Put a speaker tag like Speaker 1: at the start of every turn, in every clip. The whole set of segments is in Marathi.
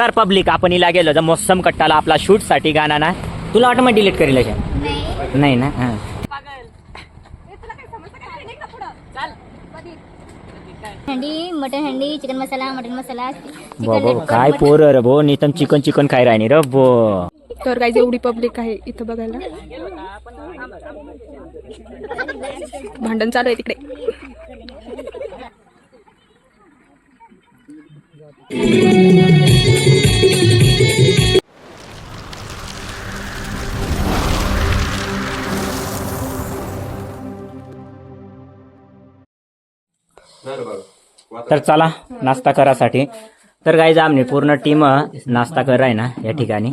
Speaker 1: तर पब्लिक आपण इला गेलो जर मोसम कट्टाला आपला शूट साठी गाणं ना तुला वाटतं मग डिलीट करेल अशा नाही ना हां
Speaker 2: हंडी मटन हंडी चिकन मसाला मटन मसाला
Speaker 1: बाबा काय पोर रे भो नितम चिकन चिकन खाय राहिनी रे भो
Speaker 3: तर काही एवढी पब्लिक आहे इथं बघायला भांडण चालू आहे तिकडे
Speaker 1: तर चला नाश्ता करासाठी तर गाईज आमने पूर्ण टीम नाश्ता कर आहे ना या ठिकाणी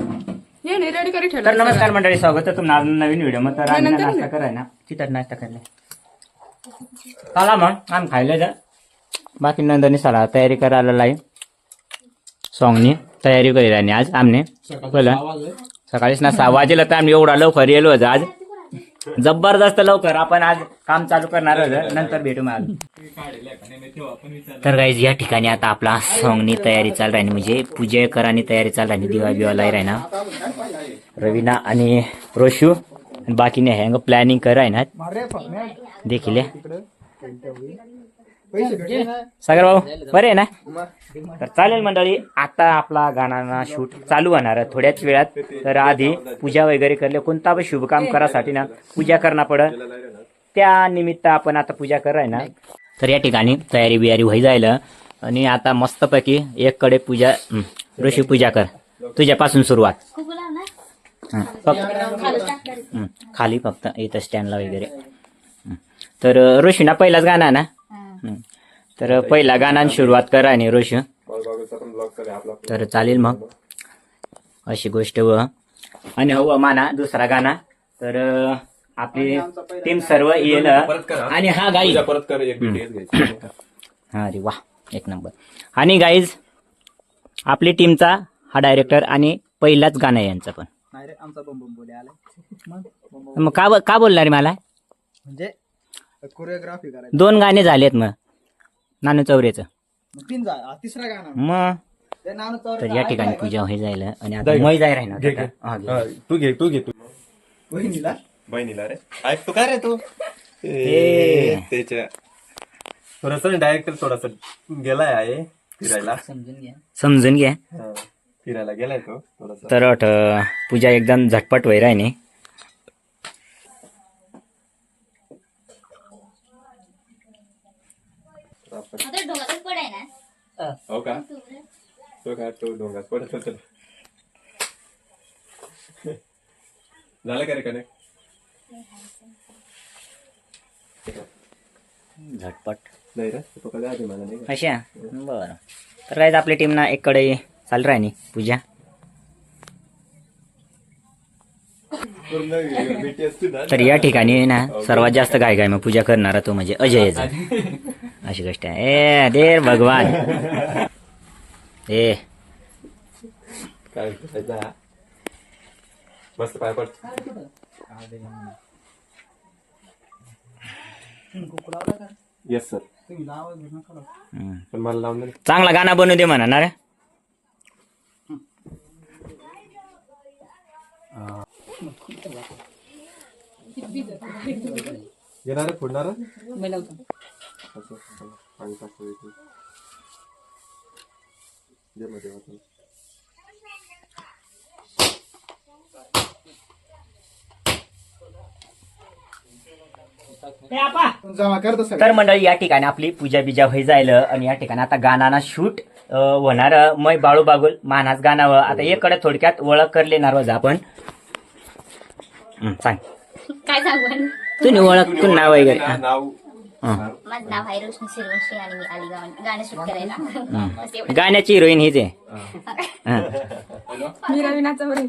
Speaker 3: रेडी करी
Speaker 1: तर नमस्कार मंडळी स्वागत आहे तुम्हाला नवीन व्हिडिओ मध्ये तर आम्ही नाश्ता कराय ना तिथं नाश्ता करले चला मग आम्ही खायला जा बाकी नंदनी चला तयारी करायला लाई सॉंगनी तयारी करी राहिली आज आमने बोला सकाळीच ना 6 वाजेला तर आम्ही एवढा लवकर येलो होतो आज जबरदस्त लवकर आपण आज काम चालू करणार आहोत नंतर भेटू मग तर गाईज या ठिकाणी आता आपला सॉंगनी तयारी चालू राहिली म्हणजे पूजेकरांनी तयारी चालू राहिली दिवा बिवा लाई राहिना रवीना आणि रोशू बाकीने हँग प्लॅनिंग कर आहे ना देखील सागर भाऊ बरे आहे ना तर चालेल मंडळी आता आपला गाणं शूट चालू होणार आहे थोड्याच वेळात तर आधी पूजा वगैरे करले कोणता पण शुभ काम करासाठी ना पूजा करणं पडत त्या निमित्त आपण आता पूजा कराय ना तर या ठिकाणी तयारी बियारी होई जायला आणि आता मस्तपैकी एक कडे पूजा ऋषी पूजा कर तुझ्यापासून सुरुवात खाली फक्त इथं स्टँडला वगैरे तर ऋषीना पहिलाच गाणं ना तर पहिला गाण्याने सुरुवात करा आणि ऋषी तर चालेल मग अशी गोष्ट व आणि हो माना दुसरा गाणं तर आपली टीम सर्व येईल आणि हा गाईज हा अरे वा एक नंबर आणि गाईज आपली टीमचा हा डायरेक्टर आणि पहिलाच गाणं आहे यांचं पण मग का बोलणार रे मला
Speaker 4: म्हणजे कोरिओग्राफी करायची
Speaker 1: 2 गाणे झालेत मग नानू चौरेचं
Speaker 4: तिसरा गाणं
Speaker 1: मग
Speaker 4: ते नानू चौरे
Speaker 1: तर या ठिकाणी पूजा होई जाईल आणि आता मै जाय राहणार
Speaker 5: तू घे बहिणीला रे ऐक तू काय रे तू त्याच्या थोडस डायरेक्टर थोडासा गेलाय आहे फिरायला
Speaker 1: समजून घ्या
Speaker 5: फिरायला गेलाय तो थोडासा
Speaker 1: तर पूजा एकदम झटपट होई राहिनी
Speaker 5: हो का तो काय तो डोंगात पडत होता झालं का रे कनेक्ट
Speaker 1: झटपट
Speaker 5: नाही रे तो कधी आधी मला नाही
Speaker 1: अशा बरं तर काय आपल्या टीमना एक कडे चालू राहिनी पूजा तर या ठिकाणी ना सर्वात जास्त काय मग पूजा करणारा तो म्हणजे अजयचा अशी गोष्ट आहे ए देर भगवान ए
Speaker 5: काय करायचं मस्त पाय पड येस सर पण मला लावून दे
Speaker 1: चांगला गाणं बनवू दे म्हणा ना रे
Speaker 5: येणार फोडणार
Speaker 4: जमा करत सगळं.
Speaker 1: तर मंडळी या ठिकाणी आपली पूजा बिजा होई जाईल आणि या ठिकाणी आता गाणाना शूट होणार मै बाळू बागुल मानाच गाणावं आता एकडे थोडक्यात ओळख कर लेणार होता आपण सांग
Speaker 2: काय सांगू
Speaker 1: तुम्ही ओळख तू नाव वगैरे
Speaker 5: नाव
Speaker 2: माझं नाव आहे रोशनी शिरवंशी आणि मी आली गाणं शूट करायला बस एवढं.
Speaker 1: गाण्याची हिरोईन हीच आहे
Speaker 3: मी रवीना चौरे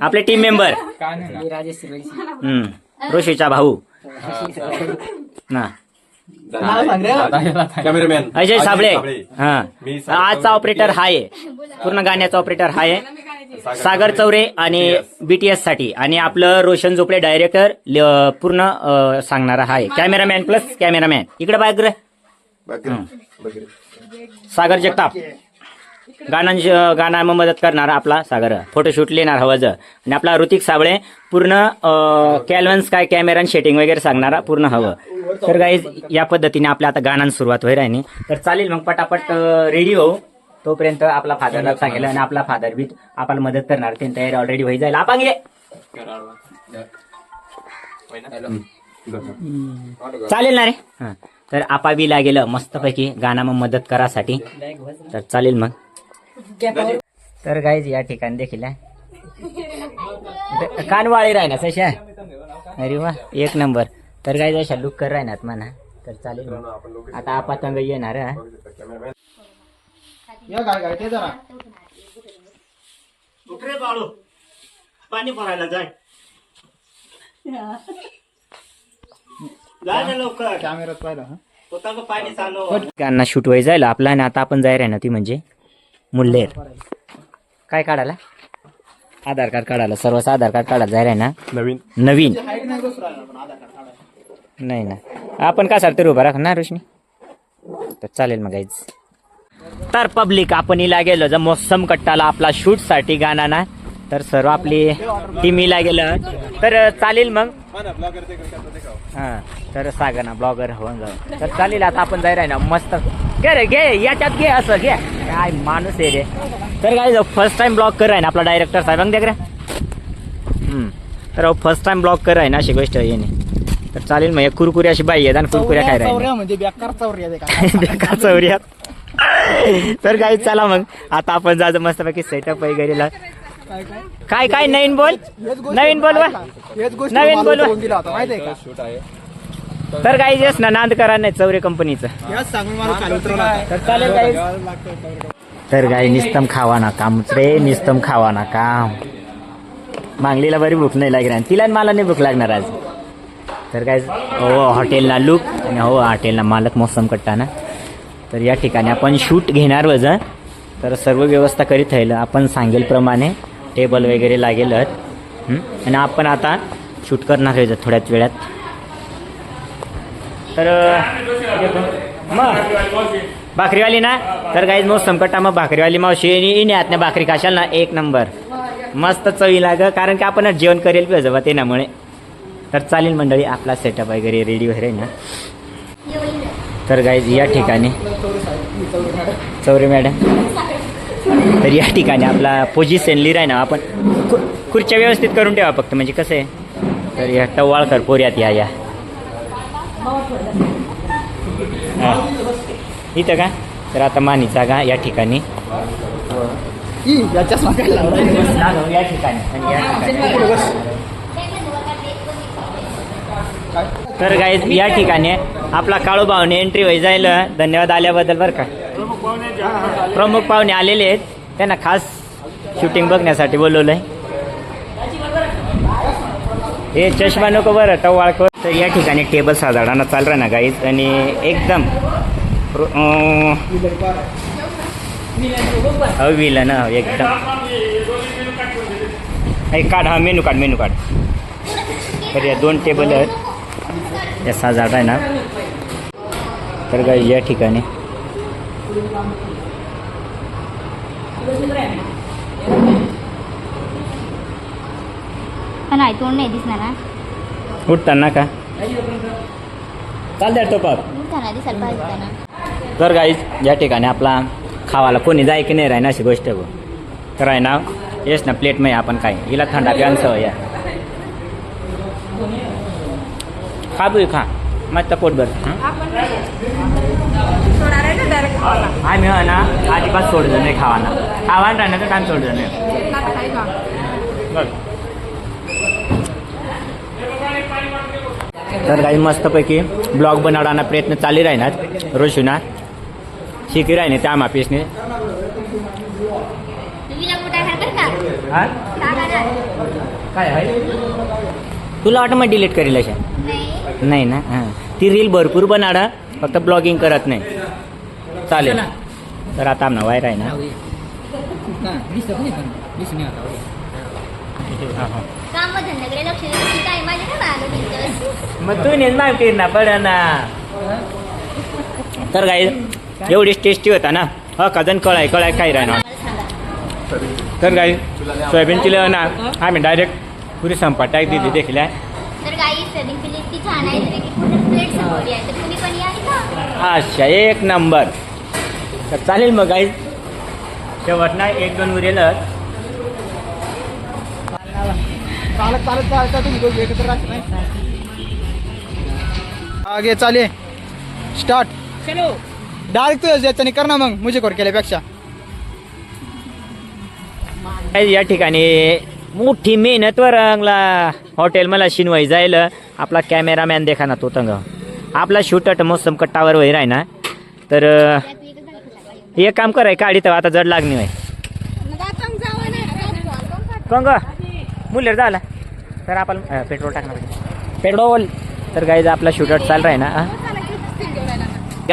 Speaker 1: आपले टीम मेंबर ऋषीचा भाऊ ना
Speaker 5: कॅमेरामॅन
Speaker 1: अजय साबळे हा आजचा ऑपरेटर हा आहे पूर्ण गाण्याचा ऑपरेटर हा आहे सागर चौरे आणि बीटीएस साठी आणि आपलं रोशन झोपडे डायरेक्टर पूर्ण सांगणारा हा आहे कॅमेरामॅन प्लस कॅमेरामॅन इकडे बाग सागर जगताप गाण्यामध्ये मदत करणारा आपला सागर, फोटोशूट लिहिणार हवं आणि आपला ऋतिक साबळे पूर्ण कॅल्व्हन्स काय कॅमेरा सेटिंग वगैरे सांगणारा पूर्ण हवं. तर गाईज या पद्धतीने आपल्या आता गाण्याला सुरुवात होईल राहिली. तर चालेल मग पटापट रेडी होऊ. तोपर्यंत आपला फादरला सांगेल आणि आपला फादर बी आपल्याला मदत करणार. त्यांची तयारी ऑलरेडी होई जाईल. आपण गे चालेल ना रे. हा तर आपा बी लागेल मस्तपैकी गाणं मग मदत करासाठी. तर चालेल मग. तर गाईज या ठिकाणी देखील कानवाळी राहणार सशा. अरे वा एक नंबर. तर गाईज अशा लुक कर राहणार म्हणा. तर चालेल मग आता आपा तंग येणार.
Speaker 4: या काय ते जरा
Speaker 1: पाणी भरायला जाय लवकर
Speaker 4: कॅमेरात पाहिला
Speaker 1: गाणं शूट व्हायला जायला आपला. आणि आता आपण जाय ना ती म्हणजे मुल्लेर काय काढायला आधार कार्ड काढायला. सर्वच आधार कार्ड काढायला जाय ना नवीन नाही ना आपण का तर उभा राख ना रोशनी. तर चालेल मग गाईज. तर पब्लिक आपण इला गेलो जर मोसम कट्टाला आपला शूट साठी गाणं ना. तर सर्व आपली टीम इला गेलं. तर चालेल मग. हा तर सागर ना ब्लॉगर होऊन जाऊ. तर चालेल आता आपण जाय ना मस्त. घे रे घे याच्यात घे असं घे काय माणूस आहे रे. तर काय फर्स्ट टाइम ब्लॉग कर आहे ना आपला डायरेक्टर साहेब देख रे. तर फर्स्ट टाइम ब्लॉग कर आहे ना अशी गोष्ट येणे. तर चालेल मग कुरकुरी अशी बाई आहे आणि कुरकुऱ्या काय राहील
Speaker 4: म्हणजे बेकार चौऱ्या
Speaker 1: बेकार चौऱ्यात. तर काय चला मग आता आपण जायचं मस्तपैकी सेटअप वगैरे. काय काय नवीन बोल नवीन बोलवा नवीन बोलवा.
Speaker 4: माहितीये का
Speaker 1: तर काही जेस ना नांद करा नाही चौरे कंपनीचं. तर चालेल काही. तर गाई निस्तम खावा ना काम रे निस्तम खावा ना काम. मागलीला बरी भूक नाही लागणार तिला आणि मला नाही भूक लागणार आज. तर काय हो हॉटेलला लुक आणि हो हॉटेलला मालक मोसम कट्टा ना. तर या ठिकाणी आपण शूट घेणार वज. तर सर्व व्यवस्था करीत राहिलं आपण सांगेल प्रमाणे टेबल वगैरे लागेल. आणि आपण आता शूट करणार आहे थोड्याच वेळात. तर मग भाकरीवाली ना. तर काहीच मग संकटा मग भाकरीवाली मावशी इने हात ना भाकरी खाशाल ना एक नंबर मस्त चवी लाग. कारण की आपण जेवण करेल पाहिजे त्यामुळे. तर चालेल मंडळी आपला सेटअप वगैरे रेडी वगैरे ना. तर गाईज या ठिकाणी चौरे मॅडम. तर या ठिकाणी आपला पोझिशन लिहिराय ना आपण खुर्च्या व्यवस्थित करून ठेवा फक्त म्हणजे कसं आहे. तर या टवाळकर पोऱ्यात या इथं का. तर आता मानी जागा या ठिकाणी या ठिकाणी आणि या ठिकाणी. तर गाईज या ठिकाणी आपला काळू भावने एंट्री व्हाय जाईल. धन्यवाद आल्याबद्दल बरं का. प्रमुख पाहुणे आलेले आहेत त्यांना खास शूटिंग बघण्यासाठी बोलवलंय. हे चष्मा नको बरं टवाळकर. तर या ठिकाणी टेबल साधारण चालू ना गाईज आणि एकदम विल ना एकदम. काढ हा मेनू काढ. तर या 2 टेबल आहेत या साधारण आहे ना. तर गाईज या ठिकाणी
Speaker 2: नाही तोंड नाही दिसणार ना.
Speaker 1: उठताना का चालते तो पाप.
Speaker 2: उठताना दिसायला पाहिजे ना.
Speaker 1: तर गाईज या ठिकाणी आपला खावाला कोणी जाय की नाही राही अशी गोष्ट आहे. तर आहे ना येस ना प्लेट मध्ये आपण काय हिला थंडा प्यान सवय या खा बी खा मस्त पोटभर. आम्ही ना अजिबात सोडलं नाही खावाना. खावान राहण्याचं काम सोडलं नाही. तर काही मस्तपैकी ब्लॉग बनवण्याचा प्रयत्न चालू राहणार. रोशना शिकी राहणे त्या मापीसने. काय आहे तुला वाटतं मग डिलीट करेल अशा नाही ना. हां ती रील भरपूर बनाडा फक्त ब्लॉगिंग करत नाही. चालेल. तर आता आमना वायर आहे ना. मग तू नेच मागतील ना पड ना. तर काही एवढीच टेस्टी होता ना. हा कजन कळाय काय राहणार. तर काही सोयाबीन चिली ना आम्ही डायरेक्ट पुरी संपाट टाक दिली देखील आहे.
Speaker 2: तर गाई सोयाबीन चिली इतकी छान आहे की पूर्ण प्लेट संपवली आहे. तर तुम्ही पण या इथं.
Speaker 1: अच्छा एक नंबर. तर चालेल मग काही शेवट ना 1-2 उरेलच.
Speaker 4: चालत चालत चालता तुम्ही दोघे एकत्र राहते नाही. आगे चाले स्टार्ट
Speaker 3: चलो
Speaker 4: डायरेक्ट तू याच्याने कर ना मग मुझे कोर केल्यापेक्षा.
Speaker 1: या ठिकाणी मोठी मेहनत वर हॉटेल मला शिनवाई जाईल. आपला कॅमेरामॅन देखा ना तो तंग आपला शूट मोसम कट्टावर वही राही ना. तर हे काम कराय काढी तर आता जड लागणी व्हाय कंग मुलेर झाला. तर आपण पेट्रोल टाकणार पेट्रोल. तर गाईज आपला शूटर चाल राही ना.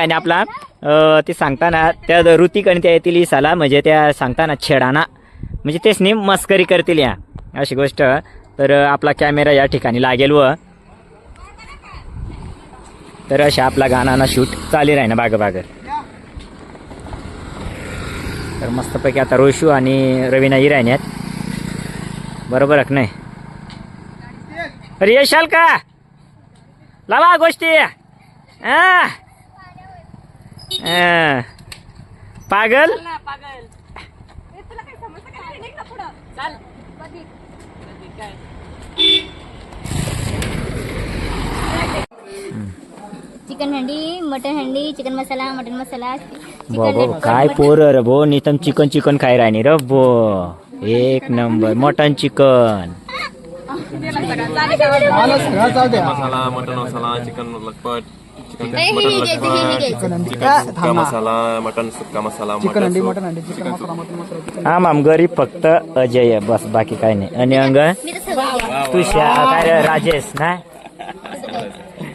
Speaker 1: आणि आपला ते सांगताना त्या ऋतिक आणि त्या येतील इसाला म्हणजे त्या सांगताना छेडाना म्हणजे तेच नेम मस्करी करतील या अशी गोष्ट. तर आपला कॅमेरा या ठिकाणी लागेल व तर अशा आपला गाणं शूट चाली राही ना बाग बाग. तर मस्तपैकी आता रोशू आणि रवीना ही राहण्यात बरोबर आहे नाही. अरे येशाल का लावा गोष्टी पागल.
Speaker 2: चिकन हंडी, मटन हंडी, चिकन मसाला, मटन मसाला.
Speaker 1: बाबा काय पोर रे भो नितम चिकन चिकन खाय राहिनी रे भो. एक नंबर मटन चिकन.
Speaker 4: मला सगळं चालू द्या.
Speaker 5: मसाला मटन मसाला चिकन लखपत चिकन
Speaker 2: हे
Speaker 5: मटन
Speaker 2: घ्यायचं, हे
Speaker 5: लखपत
Speaker 2: घ्यायचं.
Speaker 5: चिकन सुक्का मसाला मटन सुक्का मसाला
Speaker 4: चिकन अंडी
Speaker 5: सूप.
Speaker 4: मटन अंडी चिकन मसाला मटन मसाला.
Speaker 1: हा माम गरीब फक्त अजय आहे बस बाकी काय नाही. आणि अंग
Speaker 2: मी तर सगळं घेईन.
Speaker 1: तुषा काय रे, राजेश ना.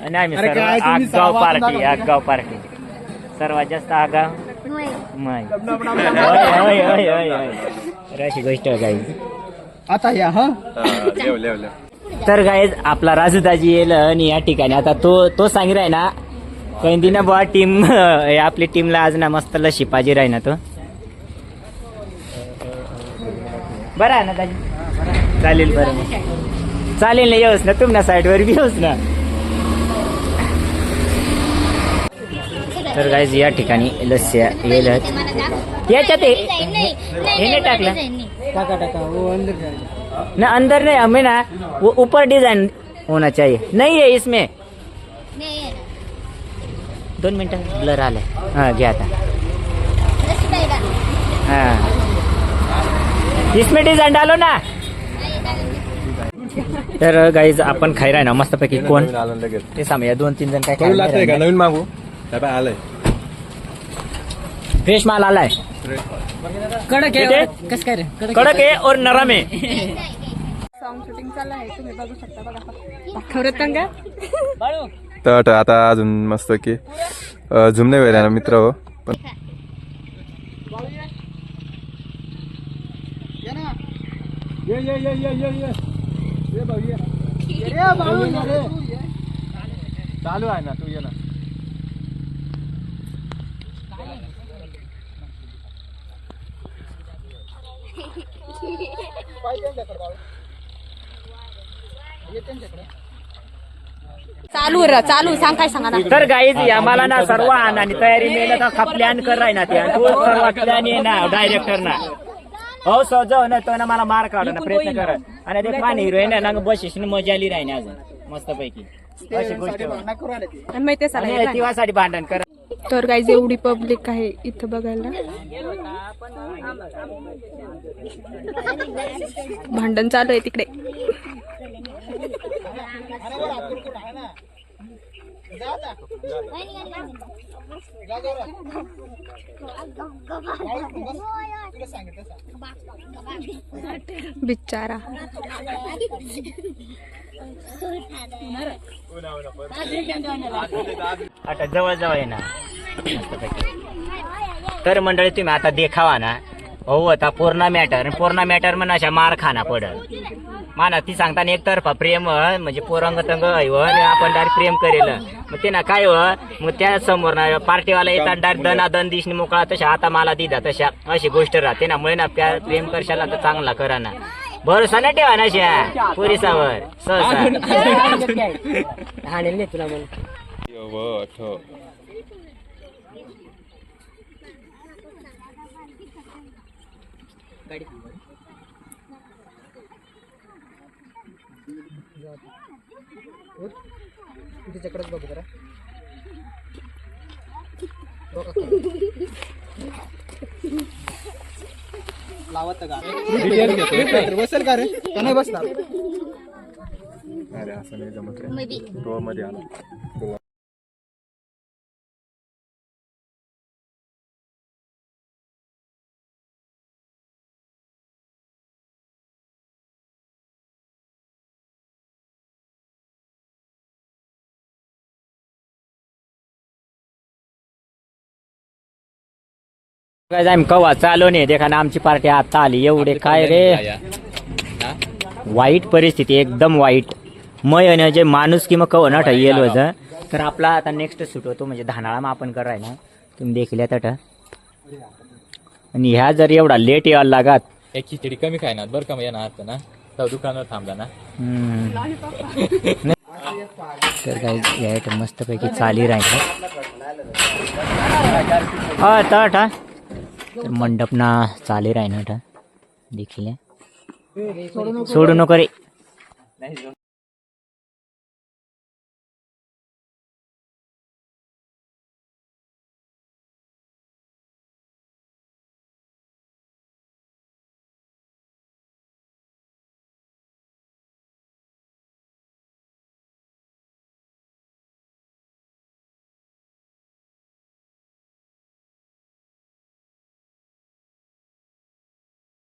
Speaker 1: आणि आम्ही
Speaker 4: अरे
Speaker 1: सर्व
Speaker 4: काय तुम्ही
Speaker 1: आगाव
Speaker 4: सर्व
Speaker 1: पार्टी
Speaker 4: वाजून
Speaker 1: आगाव पार्टी सर्वात जास्त आगाव
Speaker 2: होय.
Speaker 1: माय. होय, होय, होय, होय. तर अशी गोष्ट आहे काही.
Speaker 4: आता या हा
Speaker 5: लेव लेव लेव.
Speaker 1: तर गाईज आपला राजूदाजी येईल आणि या ठिकाणी आता तो सांग राय ना कैंदी ना बुवा टीम आपली टीमला आज ना मस्त शिपाजी राही ना तो. बरं आहे ना दाजी चालेल. बरं चालेल ना येऊस ना तुम ना साईडवर बी येऊस ना. तर गाईज या ठिकाणी लस्या येईल याच्यात
Speaker 2: नाही, नाही,
Speaker 1: हे नाही टाकलं
Speaker 2: नाही, नाही.
Speaker 4: टाका टाका वो अंदर जाएगा.
Speaker 1: ना अंदर नहीं हमें ना वो ऊपर डिजाइन होना चाहिए. नहीं है इसमें.
Speaker 2: नाही आहे ना.
Speaker 1: 2 मिनटं ब्लर आलाय. हाँ घ्या आता.
Speaker 2: रस्सी पाहिजे का?
Speaker 1: हाँ इसमें डिजाइन डालो ना. तर गाईज आपण खाई राही ना मस्तपैकी. कोण
Speaker 5: नवीन आलं लगेच.
Speaker 1: ते सांगा 2-3 जण काय
Speaker 5: करू लागतंय का
Speaker 1: खायला
Speaker 5: नवीन मागू काय बाय आलंय
Speaker 1: फ्रेश माल आलाय.
Speaker 3: कडक
Speaker 1: किती?
Speaker 3: कस काय रे
Speaker 1: कडक आहे और नरम आहे.
Speaker 3: सॉन्ग शूटिंग चालू आहे तुम्ही बघू शकता बघा. खरंच का
Speaker 5: तर आता अजून मस्त की झुम नाही व्हायला ना मित्र हो पण
Speaker 4: ये ना ये भाऊ ये. ये भाऊ ये.
Speaker 5: चालू आहे ना तू ये ना.
Speaker 3: चालू सांग काय सांगा ना.
Speaker 1: तर गाईज आम्हाला ना सर्व आणि तयारी मेहनत हा प्लॅन कर राही ना ते आणि तो सर्व प्लॅन आहे ना डायरेक्टर ना हो सजव ना तो ना मला मार काढ प्रयत्न कर आणि ते पाणी हिरोईन ना बशीस मजा आली राही ना अजून मस्त पैकी अशी गोष्ट
Speaker 4: नको राहिले ते.
Speaker 3: आणि माहिती
Speaker 1: आणि तिवासाठी भांडण कर.
Speaker 3: तर गाईज एवढी पब्लिक आहे इथं बघायला. भांडण चालू आहे तिकडे. बिचारा
Speaker 1: आता जवळ जवळ आहे ना. तर मंडळी तुम्ही आता देखावा ना हो आता पूर्ण मॅटर म्हणून अशा मार खाना पडल माना ती सांगताना एकतर्फा प्रेम म्हणजे पोरंग तंग आपण डायरेक्ट प्रेम करेल मग ते ना काय मग त्या समोर ना पार्टीवाला येतात डायरेक्ट दनादन दिशनी मोकळा तशा आता मला दिदा तशा अशी गोष्ट राहते ना मुळे ना प्रेम करशाला तर चांगला करा ना भरोसा नाही ठेवा ना अशा पोलिसावर सहसा
Speaker 4: तिच्याकडेच बघू जरा लावत का बसेल का रे का नाही बसणार
Speaker 5: अरे असं नाही जमत रे
Speaker 2: Maybe.
Speaker 5: तो मध्ये आला
Speaker 1: काय आम्ही कवा चालू नाही देखा ना आमची पार्टी आता आली एवढे काय रे वाईट परिस्थिती एकदम वाईट मय जे माणूस किंवा कव ना येलो तर आपला आता नेक्स्ट शूट होतो म्हणजे धानाळा मग आपण कराय ना तुम्ही देखील तट आणि ह्या जर एवढा लेट यायला लागत
Speaker 6: एक खिचडी कमी खायना बरं का येणार ना तर दुकानावर थांबला ना
Speaker 1: तर काही या मस्तपैकी चाली राहील हा तट हा तर मंडप ना चाली राहील देखील सोडू नको रे